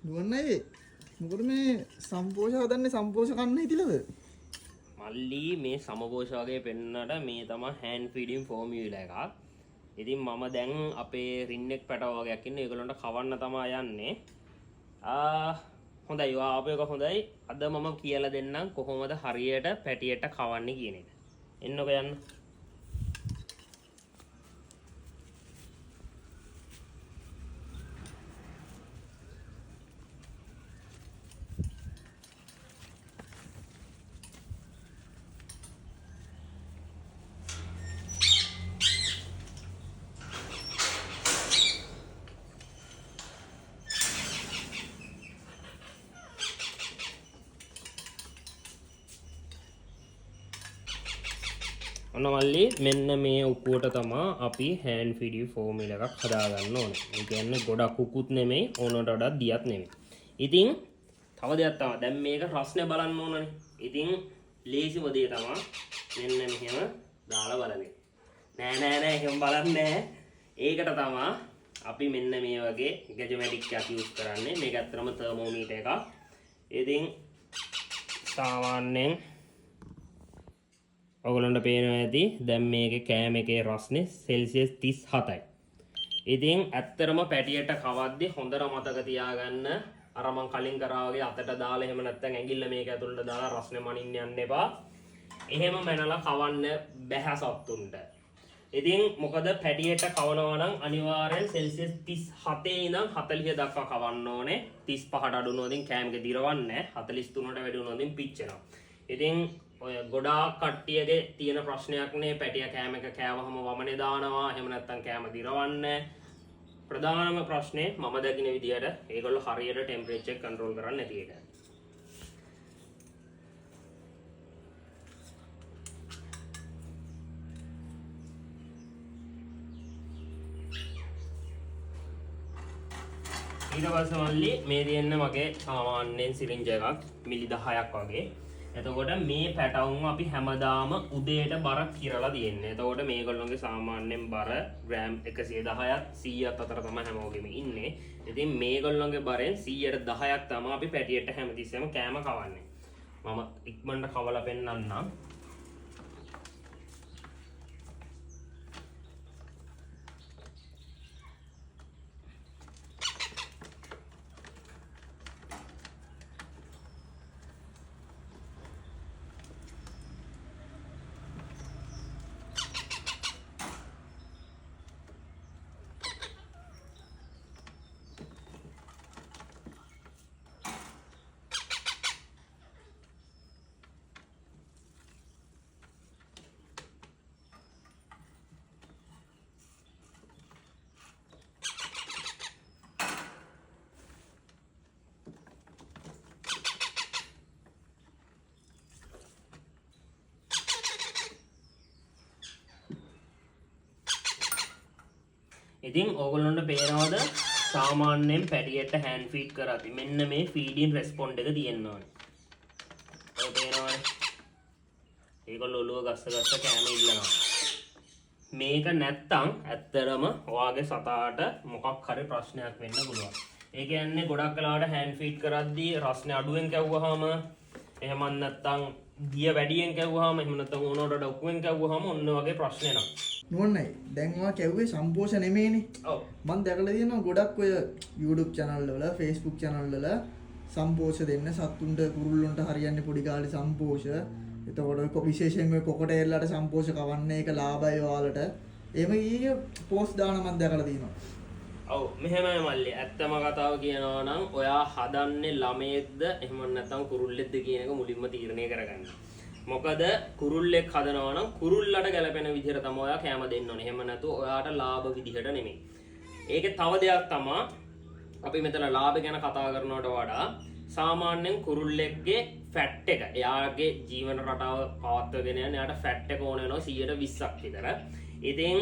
නුවන්නයි මොකද මේ සම්පෝෂ හදන්නේ සම්පෝෂ කන්න හිතිලද මල්ලි මේ සමපෝෂ වගේ පෙන්නට මේ තමයි හෑන්ඩ් ෆීඩින් ෆෝමියුලා එකක්. ඉතින් මම දැන් අපේ රින්නෙක් පැටව වගේක් ඉන්නේ. ඒගොල්ලන්ට කවන්න තමයි යන්නේ. හොඳයි ඔයා ආපු එක හොඳයි. අද මම කියලා දෙන්නම් කොහොමද හරියට පැටියට කවන්නේ කියන එක. එන්නකො යන්න. ඔන්න මල්ලි මෙන්න මේ උකුවට තමයි අපි හෑන්ඩ් ෆීඩින් ෆෝමියුලා එකක් හදාගන්න ඕනේ. ඒ කියන්නේ ගොඩක් උකුත් නෙමෙයි ඕනට වඩා දියත් නෙමෙයි. ඉතින් තව දෙයක් තමයි දැන් මේක රස්නේ බලන්න ඕනනේ. ඉතින් ලේසිම දේ තමයි මෙන්න මෙහෙම දාලා බලන්නේ. නෑ එහෙම බලන්නේ නෑ. ඒකට තමයි අපි මෙන්න මේ වගේ ගැජමැටික් එකක් යූස් කරන්නේ. මේක ඇත්තටම තර්මෝමීටර් එකක්. ඉතින් සාමාන්‍යයෙන් ඔයගොල්ලන්ට පේනවා ඇති දැන් මේකේ කෑම එකේ රස්නේ සෙල්සියස් 37යි. ඉතින් ඇත්තටම පැටියට කවද්දි හොඳට මතක තියාගන්න අර මං කලින් කරා වගේ අතට දාලා එහෙම නැත්නම් ඇඟිල්ල මේක ඇතුළට දාලා රස්නේ මනින්න යන්න එපා. එහෙම මැනලා කවන්න බැහැ සත්තුන්ට. ඉතින් මොකද පැටියට කවනවා නම් අනිවාර්යෙන් සෙල්සියස් 37 ඉඳන් 40 දක්වා කවන්න ඕනේ. 35ට අඩු වුණොත් කෑම එක දිරවන්නේ නැහැ. 43ට වැඩි වුණොත් පිච්චෙනවා. ඉතින් ඔය ගොඩාක් කට්ටියගේ තියෙන ප්‍රශ්නයක්නේ පැටිය කෑම එක කෑවහම වමනේ දානවා එහෙම නැත්නම් කෑම දිරවන්නේ. ප්‍රධානම ප්‍රශ්නේ මම දකින විදිහට ඒගොල්ලෝ හරියට ටෙම්පරේචර් එක කන්ට්‍රෝල් කරන්නේ නැති එක. ඊට පස්සේ මල්ලි මේ තියෙන මගේ සාමාන්‍යයෙන් සිරින්ජ් එකක් මිලි 10ක් වගේ. එතකොට මේ පැටවුන් අපි හැමදාම උදේට බර කිරලා තියෙන්නේ. එතකොට මේගොල්ලෝගේ සාමාන්‍යයෙන් බර ග්‍රෑම් 110ත් 100ත් අතර තමයි හැමෝගෙම ඉන්නේ. ඉතින් මේගොල්ලෝගේ බරෙන් 100ට 10ක් තමයි අපි පැටියට හැමතිස්සෙම කෑම කවන්නේ. මම ඉක්මනට කවලා පෙන්නන්නම්. ඉතින් ඕගොල්ලන්ට පේනවද සාමාන්‍යයෙන් පැටියට හෑන්ඩ් ෆීඩ් කරද්දි මෙන්න මේ ෆීඩින් රෙස්පොන්ඩ් එක තියෙන්න ඕනේ. ඔය පේනවනේ. ඒගොල්ලෝ ඔළුව ගස්ස කෑම ඉල්ලනවා. මේක නැත්තම් ඇත්තටම ඔයාගේ සතාට මොකක් හරි ප්‍රශ්නයක් වෙන්න පුළුවන්. ඒ කියන්නේ ගොඩක් වෙලාවට හෑන්ඩ් ෆීඩ් කරද්දී රස්නේ අඩුවෙන් කැවුවාම එහෙම නැත්තම් දිය වැඩියෙන් කැවුවාම එහෙම නැත්තම් ඕනකට ඔක්කුවෙන් කැවුවාම ඔන්න වගේ ප්‍රශ්න එනවා. නුවන්නයි දැන් ඔයා කැව්වේ සම්පෝෂ නෙමෙයිනේ. ඔව්. මම දැකලා තියෙනවා ගොඩක් ඔය YouTube channel වල Facebook channel වල සම්පෝෂ දෙන්න සත්තුන්ට කුරුල්ලොන්ට හරියන්නේ පොඩි කාලේ සම්පෝෂ. එතකොට විශේෂයෙන් ඔය කොකටේල්ලට සම්පෝෂ කවන්නේ ඒක ලාභයි ඔයාලට. එහෙම ඊයේ පෝස්ට් දාන මම දැකලා තියෙනවා. ඔව් මෙහෙමයි මල්ලි. ඇත්තම කතාව කියනවා නම් ඔයා හදන්නේ ළමයෙක්ද එහෙම නැත්නම් කුරුල්ලෙක්ද කියන එක මුලින්ම තීරණය කරගන්න. මොකද කුරුල්ලෙක් හදනවා නම් කුරුල්ලට ගැලපෙන විදිහට තමයි ඔයා කැම දෙන්න ඕනේ. එහෙම නැතුව ඔයාට ලාභ විදිහට නෙමෙයි. ඒකේ තව දෙයක් තමයි අපි මෙතන ලාභ ගැන කතා කරනවට වඩා සාමාන්‍යයෙන් කුරුල්ලෙක්ගේ ෆැට් එක එයාගේ ජීවන රටාව පවත්වාගෙන යන එයාට ෆැට් එක ඕන වෙනවා 120ක් විතර. ඉතින්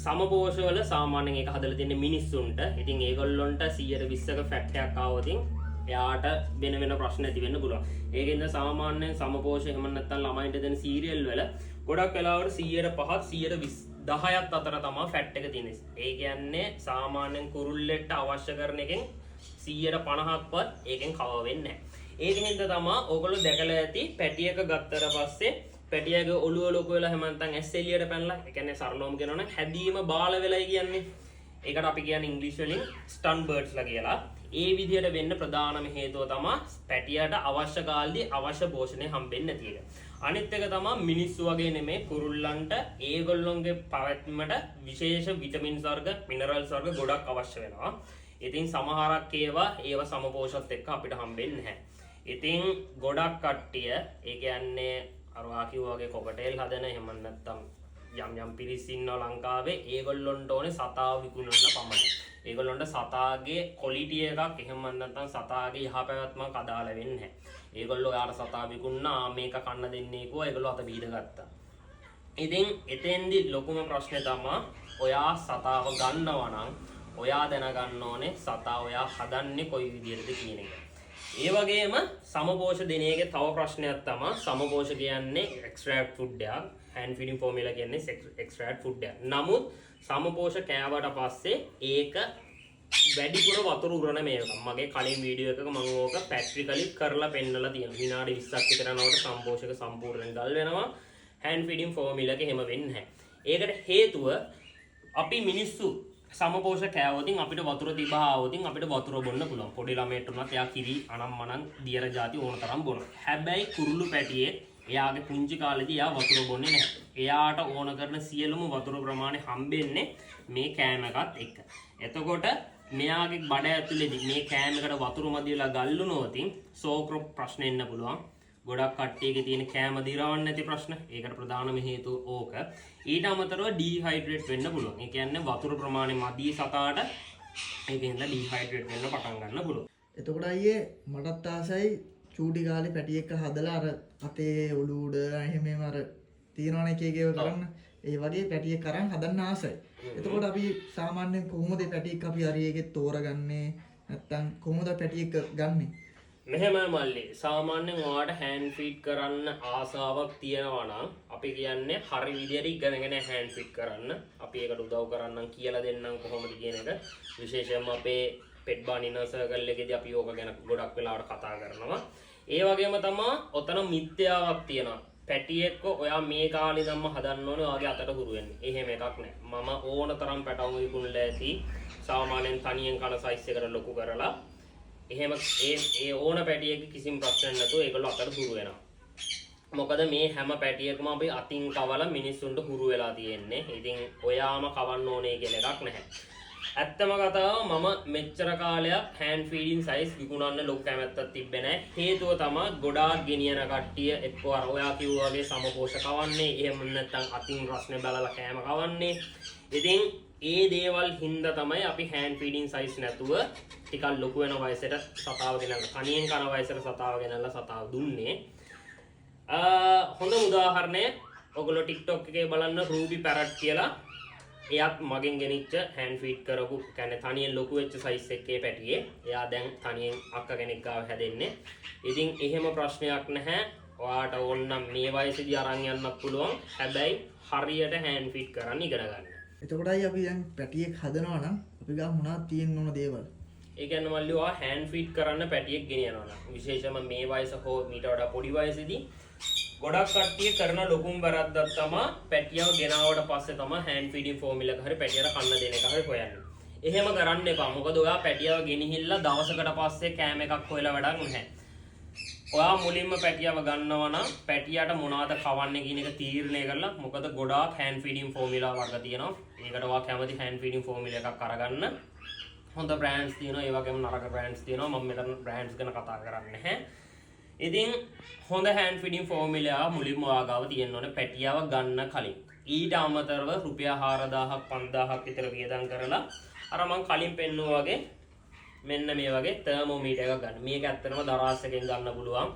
සමපෝෂවල සාමාන්‍යයෙන් ඒක හදලා තියෙන මිනිස්සුන්ට. ඉතින් ඒගොල්ලොන්ට 120ක ෆැට් එකක් ආවොත් එයාට වෙන ප්‍රශ්න ඇති වෙන්න පුළුවන්. ඒකින්ද සාමාන්‍යයෙන් සමපෝෂ එහෙම නැත්නම් ළමයින්ට දෙන සීරියල් වල ගොඩක් වෙලාවට 105 10ත් අතර තමයි ෆැට් එක තියෙන්නේ. ඒ කියන්නේ සාමාන්‍යයෙන් කුරුල්ලෙක්ට අවශ්‍ය කරන එකෙන් 150ක්වත් ඒකෙන් කවර් වෙන්නේ නැහැ. ඒක හින්දා තමයි ඕගොල්ලෝ දැකලා ඇති පැටියක ගත්තට පස්සේ පැටියගේ ඔළුව ලොකු වෙලා හැම නැත්නම් ඇස් එළියට පැනලා ඒ කියන්නේ සරලවම කියනවා නම් හැදීම බාල වෙලයි කියන්නේ. ඒකට අපි කියන්නේ ඉංග්‍රීසි වලින් ස්ටන් බර්ඩ්ස්ලා කියලා. ඒ විදිහට වෙන්න ප්‍රධානම හේතුව තමයි පැටියට අවශ්‍ය කාලෙදී අවශ්‍ය පෝෂණය හම්බෙන්නේ නැති එක. අනිත් එක තමයි මිනිස්සු වගේ නෙමෙයි කුරුල්ලන්ට ඒගොල්ලොන්ගේ පැවැත්මට විශේෂ විටමින්ස් වර්ග, මිනරල්ස් වර්ග ගොඩක් අවශ්‍ය වෙනවා. ඉතින් සමහරක් ඒවා සමපෝෂත් එක්ක අපිට හම්බෙන්නේ නැහැ. ඉතින් ගොඩක් කට්ටිය ඒ කියන්නේ අර වාකිය වගේ කොකටේල් හදන එහෙම නැත්නම් යම් පිරිස් ඉන්නවා ලංකාවේ ඒගොල්ලොන්ට ඕනේ සතාව විකුණන්න පමණයි. ඒගොල්ලොන්ට සතාගේ ක්වොලිටි එකක් එහෙම නැත්නම් සතාගේ යහපැවැත්මක් අදාළ වෙන්නේ නැහැ. ඒගොල්ලෝ යාර සතා විකුණනා මේක කන්න දෙන්නේ කිව්වා ඒගොල්ලෝ අත බීද ගත්තා. ඉතින් එතෙන්දි ලොකුම ප්‍රශ්නේ තමයි ඔයා සතාව ගන්නවා නම් ඔයා දැනගන්න ඕනේ සතා ඔයා හදන්නේ කොයි විදිහටද කියන එක. ඒ වගේම සමපෝෂ දෙන එකේ තව ප්‍රශ්නයක් තමයි සමපෝෂ කියන්නේ එක්ස්ට්‍රැක්ට් ෆුඩ් එකක්. hand feeding formula කියන්නේ එක්ස්ට්‍රැක්ට් ෆුඩ් එකක්. නමුත් සමපෝෂ කෑවට පස්සේ ඒක වැඩිපුර වතුර උරන මේක. මගේ කලින් වීඩියෝ එකක මම ඕක පැට්‍රිකලි කරලා පෙන්නලා තියෙනවා. විනාඩි 20ක් විතර යනකොට සම්පෝෂක සම්පූර්ණයෙන් ගල් වෙනවා. hand feeding formula එක එහෙම වෙන්නේ නැහැ. ඒකට හේතුව අපි මිනිස්සු සමපෝෂ කෑවොතින් අපිට වතුර තිබා આવොතින් අපිට වතුර බොන්න පුළුවන්. පොඩි ළමයට උනත් එයා කිරි අනම්මනම් දියර ಜಾති ඕන තරම් බොනවා. හැබැයි කුරුළු පැටියේ එයාගේ පුංචි කාලේදී එයා වතුර බොන්නේ නැහැ. එයාට ඕන කරන සියලුම වතුර ප්‍රමාණය හම්බෙන්නේ මේ කෑම එකත් එක්ක. එතකොට මෙයාගේ බඩ ඇතුලේදී මේ කෑම එකට වතුර මදි වෙලා ගල්ුණොතින් සෝක්‍ර ප්‍රශ්න එන්න පුළුවන්. ගොඩක් කට්ටියගේ තියෙන කෑම දිරවන්න නැති ප්‍රශ්න. ඒකට ප්‍රධානම හේතුව ඕක. ඊට අමතරව ඩීහයිඩ්‍රේට් වෙන්න පුළුවන්. ඒ කියන්නේ වතුර ප්‍රමාණය මදි සතාට ඒකෙන්ද ඩීහයිඩ්‍රේට් වෙන්න පටන් ගන්න පුළුවන්. එතකොට අයියේ මටත් ආසයි චූටි කාලේ පැටි එක හදලා අර අතේ ඔලු උඩ එහෙම අර තියනවනේ එක එකව කරන්න. ඒ වගේ පැටි එක කරන් හදන්න ආසයි. එතකොට අපි සාමාන්‍යයෙන් කොහොමද පැටි එක අපි හරියගෙ තෝරගන්නේ? නැත්තම් කොහොමද පැටි එක ගන්නෙ? මෙහෙම මල්ලි සාමාන්‍යයෙන් ඔයාලට හෑන්ඩ් ෆීඩ් කරන්න ආසාවක් තියෙනවා නම් අපි කියන්නේ හරි විදියට ඉගෙනගෙන හෑන්ඩ් ෆීඩ් කරන්න. අපි ඒකට උදව් කරන්නම් කියලා දෙන්නම් කොහොමද කියන එක. විශේෂයෙන්ම අපේ පෙට් බානිනර් සර්කල් එකේදී අපි ඕක ගැන ගොඩක් වෙලාවට කතා කරනවා. ඒ වගේම තමයි ඔතන මිත්‍යාවක් තියෙනවා. පැටියෙක්ව ඔයා මේ කාලේ ධම්ම හදන්න ඕනේ ඔයාගේ අතට හුරු වෙන්නේ. එහෙම එකක් නැහැ. මම ඕන තරම් පැටවුම් විකුණලා ඇති. සාමාන්‍යයෙන් තනියෙන් කන සයිස් එකට ලොකු කරලා එහෙම ඒ ඕන පැටියෙක් කිසිම ප්‍රශ්නයක් නැතුව ඒගොල්ලෝ අතට හුරු වෙනවා. මොකද මේ හැම පැටියෙක්ම අපි අතින් කවලා මිනිස්සුන්ට හුරු වෙලා තියෙන්නේ. ඉතින් ඔයාම කවන්න ඕනේ කියලා එකක් නැහැ. ඇත්තම කතාව මම මෙච්චර කාලයක් හෑන්ඩ් ෆීඩින් සයිස් විකුණන්න ලොකු කැමැත්තක් තිබ්බේ නැහැ. හේතුව තමයි ගොඩාක් ගෙනියන කට්ටිය එක්කෝ අර ඔයා කිව්වා වගේ සමපෝෂ කවන්නේ. එහෙම නැත්නම් අතින් රස්නේ බලලා කෑම කවන්නේ. ඉතින් ඒ දේවල් හින්දා තමයි අපි හෑන්ඩ් ෆීඩින් සයිස් නැතුව ටිකක් ලොකු වෙන වයසට සතාව ගෙනල්ලා තනියෙන් කන වයසට සතාව ගෙනල්ලා සතාව දුන්නේ. හොඳ උදාහරණය ඔයගොල්ලෝ TikTok එකේ බලන්න රූබි පැරට් කියලා එයාත් මගෙන් ගෙනිච්ච හෑන්ඩ් ෆීඩ් කරපු කියන්නේ තනියෙන් ලොකු වෙච්ච සයිස් එකේ පැටියේ. එයා දැන් තනියෙන් අක්ක කෙනෙක් ගාව හැදෙන්නේ. ඉතින් එහෙම ප්‍රශ්නයක් නැහැ. ඔයාට ඕන නම් මේ වයසේදී අරන් යන්නත් පුළුවන්. හැබැයි හරියට හෑන්ඩ් ෆීඩ් කරන්න ඉගෙන ගන්න. එතකොටයි අපි දැන් පැටියෙක් හදනවා නම් අපි ගා මොනවද තියෙන්න ඕන දේවල්? ඒ කියන්නේ මල්ලි ඔයා හෑන්ඩ් ෆීඩ් කරන්න පැටියෙක් ගෙනියනවා නම් විශේෂයෙන්ම මේ වයස හෝ මීට වඩා පොඩි වයසේදී ගොඩක් කට්ටිය කරන ලොකුම වැරද්දක් තමයි පැටියව ගෙනාවට පස්සේ තමයි හෑන්ඩ් ෆීඩින් ෆෝමියුලා එක හරි පැටියට කන්න දෙන එක හරි හොයන්නේ. එහෙම කරන්න එපා. මොකද ඔයා පැටියව ගෙනහිල්ලා දවසකට පස්සේ කෑම එකක් හොයලා වැඩක් නැහැ. ඔයා මුලින්ම පැටියව ගන්නවා නම් පැටියට මොනවද කවන්නේ කියන එක තීරණය කරලා මොකද ගොඩාක් හෑන්ඩ් ෆීඩින් ෆෝමියුලා වර්ග තියෙනවා. ඒකට ඔයා කැමති හෑන්ඩ් ෆීඩින් ෆෝමියුලා එකක් අරගන්න. හොඳ බ්‍රෑන්ඩ්ස් තියෙනවා. ඒ වගේම නරක බ්‍රෑන්ඩ්ස් තියෙනවා. මම මෙතන බ්‍රෑන්ඩ්ස් ගැන කතා කරන්නේ නැහැ. ඉතින් හොඳ හෑන්ඩ් ෆීඩින් ෆෝමියුලා මුලින්ම ඔයා ගාව තියෙන්න ඕනේ පැටියව ගන්න කලින්. ඊට අමතරව රුපියල් 4000ක් 5000ක් විතර වියදම් කරලා අර මම කලින් පෙන්නුවා වගේ මෙන්න මේ වගේ තර්මෝමීටර් එකක් ගන්න. මේක ඇත්තටම දරාස් එකෙන් ගන්න පුළුවන්.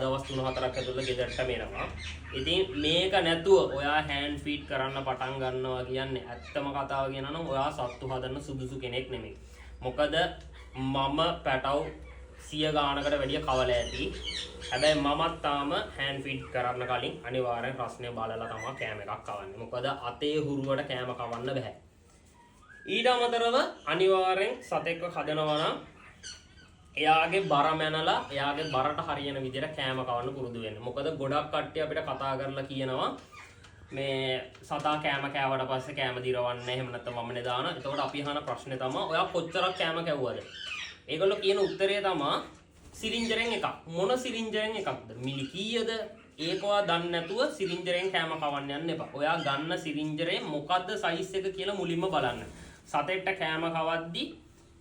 දවස් 3-4ක් ඇතුළත ගෙදරටම එනවා. ඉතින් මේක නැතුව ඔයා හෑන්ඩ් ෆීඩ් කරන්න පටන් ගන්නවා කියන්නේ ඇත්තම කතාව කියනවා නම් ඔයා සත්තු හදන්න සුදුසු කෙනෙක් නෙමෙයි. මොකද මම පැටව 100 ගානකට වැඩිය කවල ඇති. හැබැයි මමත් තාම හෑන්ඩ් ෆීඩ් කරන්න කලින් අනිවාර්යෙන් රස්නේ බලලා තමයි කෑම එකක් කවන්නේ. මොකද අතේ හුරුවට කෑම කවන්න බෑ. ඊට අමතරව අනිවාර්යෙන් සතෙක්ව හදනවා නම් එයාගේ බර මැනලා එයාගේ බරට හරියන විදිහට කෑම කවන්න පුරුදු වෙන්න. මොකද ගොඩක් කට්ටිය අපිට කතා කරලා කියනවා මේ සතා කෑම කෑවට පස්සේ කෑම දිරවන්නේ එහෙම නැත්නම් මමනේ දාන. එතකොට අපි අහන ප්‍රශ්නේ තමයි ඔයා කොච්චරක් කෑම කැවුවද? ඒගොල්ලෝ කියන උත්තරය තමයි සිරින්ජරෙන් එකක්. මොන සිරින්ජරෙන් එකක්ද? මිලි කීයද? ඒක ඔයා දන්නේ නැතුව සිරින්ජරෙන් කෑම කවන්න යන්න එපා. ඔයා ගන්න සිරින්ජරේ මොකද්ද සයිස් එක කියලා මුලින්ම බලන්න. සතෙක්ට කෑම කවද්දි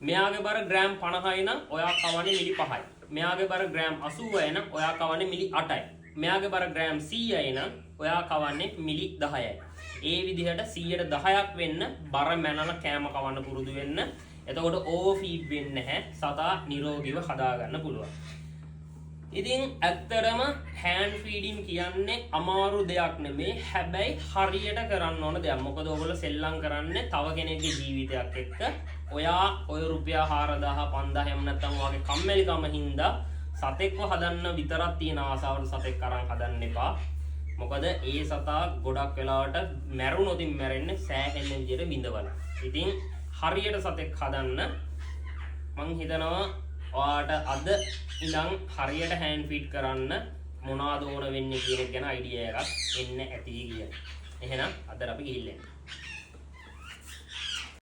මෙයාගේ බර ග්‍රෑම් 50යි නම් ඔයා කවන්නේ මිලි 5යි. මෙයාගේ බර ග්‍රෑම් 80යි නම් ඔයා කවන්නේ මිලි 8යි. මෙයාගේ බර ග්‍රෑම් 100යි නම් ඔයා කවන්නේ මිලි 10යි. ඒ විදිහට 110ක් වෙන්න බර මැනලා කෑම කවන්න පුරුදු වෙන්න. එතකොට ඕවර් ෆීඩ් වෙන්නේ නැහැ. සතා නිරෝගීව හදාගන්න පුළුවන්. ඉතින් ඇත්තටම හෑන්ඩ් ෆීඩින් කියන්නේ අමාරු දෙයක් නෙමේ. හැබැයි හරියට කරන්න ඕන දෙයක්. මොකද ඔයගොල්ලෝ සෙල්ලම් කරන්නේ තව කෙනෙක්ගේ ජීවිතයක් එක්ක. ඔයා ඔය රුපියල් 4000 5000 එහෙම නැත්නම් ඔයාගේ කම්මැලිකම හින්දා සතෙක්ව හදන්න විතරක් තියෙන ආසාවට සතෙක් අරන් හදන්න එපා. මොකද ඒ සතා ගොඩක් වෙලාවට මැරුණොතින් මැරෙන්නේ සෑහෙන විදිහට විඳවලා. ඉතින් හරියට සතෙක් හදන්න මං හිතනවා ඔයාට අද ඉඳන් හරියට හෑන්ඩ් ෆීඩ් කරන්න මොනවද ඕන වෙන්නේ කියන එක ගැන අයිඩියා එකක් එන්න ඇති කියලා. එහෙනම් අද අපි ගිහින් එන්න.